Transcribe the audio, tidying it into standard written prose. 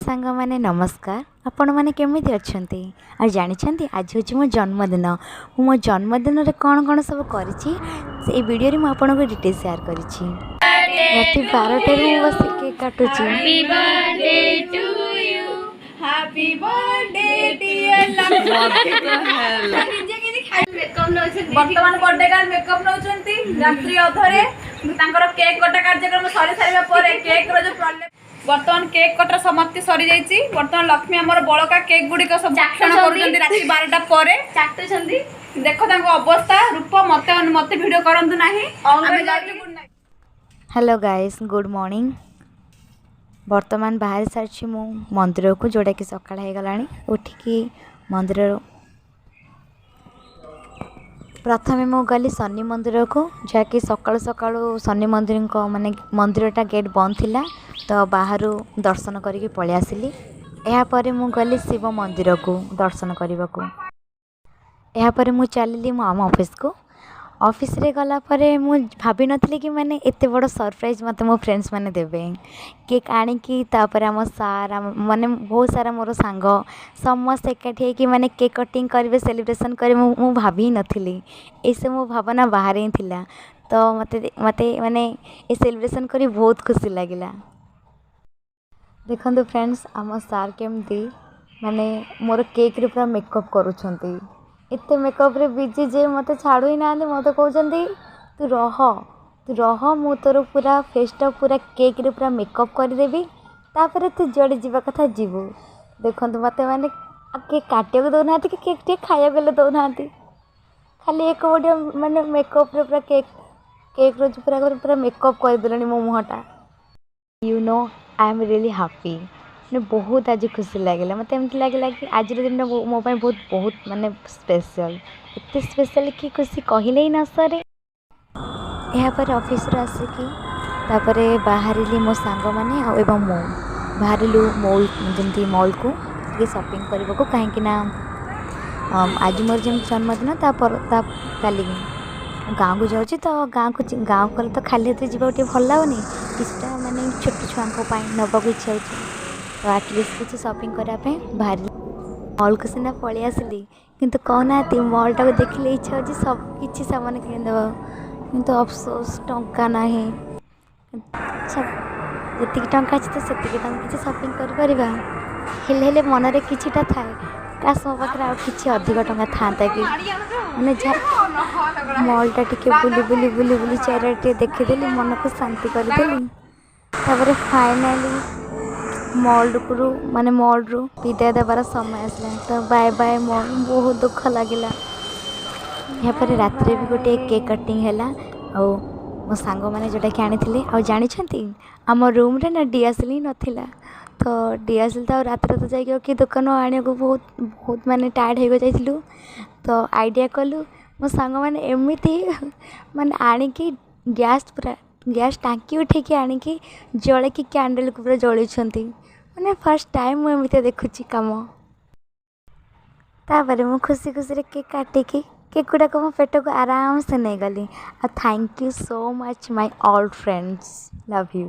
सांग माने नमस्कार। आपण माने केमिति अछंती आ जानिछंती आज होची मो जन्मदिन। मो जन्मदिन रे कोन कोन सब करिछि से वीडियो रे म आपण को डिटेल शेयर करिछि। राति 12 टे मु बस केक काटुछि। Happy birthday to you, happy birthday dear वर्तमान बर्थडे का मेकअप नौचंती रात्रि अधरे तांकर केक कटा कार्यक्रम सरी सारिबा परे केक रो जो प्रॉब्लम वर्तमान केक कटर समाप्ति सरी जाइछि। वर्तमान लक्ष्मी हमर बळका केक गुडी को सब भक्षण करूचंती रात्रि 12 टा परे चाटुचंती। देखो तांको अवस्था रूप मते मते वीडियो करंतु नाही। आमे जाइछु good night. Hello guys, good morning. वर्तमान बाहर सारी मु मंदिर को जोड़ा कि सकाळ हो गलानी। उठिकी मंदिर प्रथमे मु गली शनि मंदिर को जहाँकि सकाळु सकाळु शनि मंदिर को माने मंदिरटा गेट बंद थिला तो बाहर दर्शन करके पळि आसिली। एहा परे मु गली शिव मंदिर को दर्शन करने को। एहा परे मु चलिली मो आम ऑफिस को। ऑफिस रे गला परे मु भाभी नथली कि माने एते बड़ सरप्राइज मते मो फ्रेंड्स माने देबे। केक आनी कि तापर हम सारा माने बहुत सारा मोर सांग समस्त एकाठी कि माने केक कटिंग करिवे सेलिब्रेशन करे मु भाभी नथली। ऐसे मो भावना बाहर ही थिला। तो मते मते माने ए सेलिब्रेशन करी बहुत खुशी लागिला। देखंतु फ्रेंड्स आम सार केमती माने मोर केक रे पूरा मेकअप करूछंती। एते मेकअप रे बिजी जे मते छाड़ू ही ना मते कहउछंती तू रह मु तोर पूरा फेसटा पूरा केक रे पूरा मेकअप कर देबी तापर तू जड़े जीवा कथा जीवो। देखंतु मते माने केक काटे को दउना कि केक टे खाया गेले दउना खाली एक वीडियो माने मेकअप रे पूरा केक रो पूरा मेकअप कर देलनी मो मुहटा। You know I am really happy. मैंने बहुत आज खुशी लगे मत एमती लगे कि आज दिन मो बहुत बहुत माने स्पेशल एत स्पेशल कि खुशी कहले ही न सरे। यापर ऑफिस आसिकी तापर बाहरी मो सांग मैंने एवं मो बाहरलु मॉल जमी मॉल को शॉपिंग करने को कहीं आज मोर जमी जन्मदिन काली गाँव को जाऊँगी तो गाँव कले तो खाली हाथ जावा भल लगुनि किसी माने छोट छुआ नवा को इच्छा होती तो आटलिस्ट किसी शॉपिंग करने बाहर मॉल को सीना पलि आसिली किंतु कहना मॉल टा देखिले इच्छा हो सब किसी सामान किणदेवा किंतु अफसोस टंका ना जी टंका अच्छे तो से किसी शॉपिंग कर मनरे किछिटा थाए काश मो पाखे आ कि अधिक टंका था कि मैंने जहाँ मॉलटा टिके बुली बुली बुली बुली चारिटे देखीदेली मन को शांति करदेली। तापर फाइनाली मॉल रू माने मॉल रू विदाय देवार समय आसला तो बाय बाय मॉल बहुत दुख लगिला। यहाँ पर रात भी गोटे केक कटिंग है मो सांग मैंने जोटा कि आनी आ जानी आम रूम रे ना डीएसएल ही नाला तो डीएसएल तो रात तो जाइए कि दुकान आने को बहुत बहुत माने टायर्ड हो जाइलु तो आइडिया कलु मो सांग मैंने एमती माने आनिकी गैस टांकी उठे आनिकी जले कि कैंडल को पूरा जलुंट मैंने फर्स्ट टाइम मुझे देखुची कम। तापर मु खुशी खुशी रे केक काटिकी केक गुड़ाक मो पेट को आराम से नहीं गली। Thank you so much my all friends, love you.